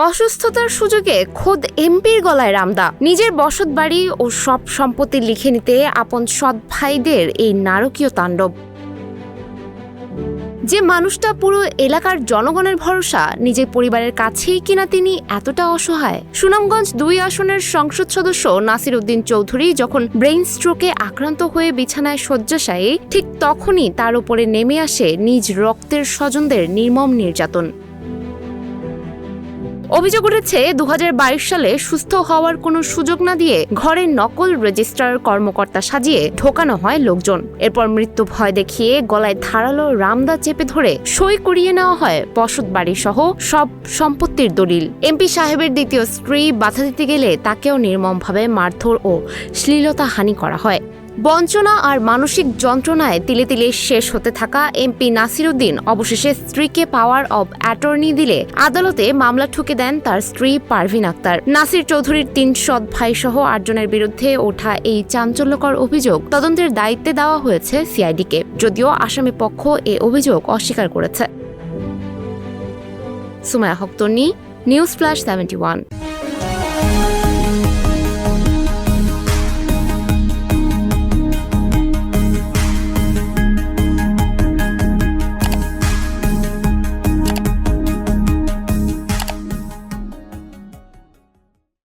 অসুস্থতার সুযোগে খোদ এমপির গলায় রামদা। নিজের বসতবাড়ি ও সব সম্পত্তি লিখে নিতে আপন সৎ ভাইদের এই নারকীয় তাণ্ডব। যে মানুষটা পুরো এলাকার জনগণের ভরসা, নিজের পরিবারের কাছেই কিনা তিনি এতটা অসহায়। সুনামগঞ্জ ২ আসনের সংসদ সদস্য নাসির উদ্দিন চৌধুরী যখন ব্রেইন স্ট্রোকে আক্রান্ত হয়ে বিছানায় শয্যাশায়ী, ঠিক তখনই তার উপরে নেমে আসে নিজ রক্তের স্বজনদের নির্মম নির্যাতন। অভিযোগ উঠেছে ২০২২ সালে সুস্থ হওয়ার কোনো সুযোগ না দিয়ে ঘরে নকল রেজিস্ট্রার কর্মকর্তা সাজিয়ে ঢোকানো হয় লোকজন। এরপর মৃত্যু ভয় দেখিয়ে গলায় ধারালো রামদা চেপে ধরে সই করিয়ে নেওয়া হয় বসতবাড়ি সহ সব সম্পত্তির দলিল। এমপি সাহেবের দ্বিতীয় স্ত্রী বাধা দিতে গেলে তাকেও নির্মমভাবে মারধর ও শ্লীলতাহানি করা হয়। বঞ্চনা আর মানসিক যন্ত্রণায় তিলে তিলে শেষ হতে থাকা এমপি নাসির উদ্দিন অবশেষে স্ত্রীকে পাওয়ার অব অ্যাটর্নি দিলে আদালতে মামলা ঠুকে দেন তার স্ত্রী পারভিন আক্তার। নাসির চৌধুরীর ৩ সৎ ভাই সহ ৮ জনের বিরুদ্ধে ওঠা এই চাঞ্চল্যকর অভিযোগ তদন্তের দায়িত্বে দেওয়া হয়েছে সিআইডিকে, যদিও আসামি পক্ষ এ অভিযোগ অস্বীকার করেছে। সুমাইয়া হক তন্নি, নিউজ ফ্ল্যাশ 71।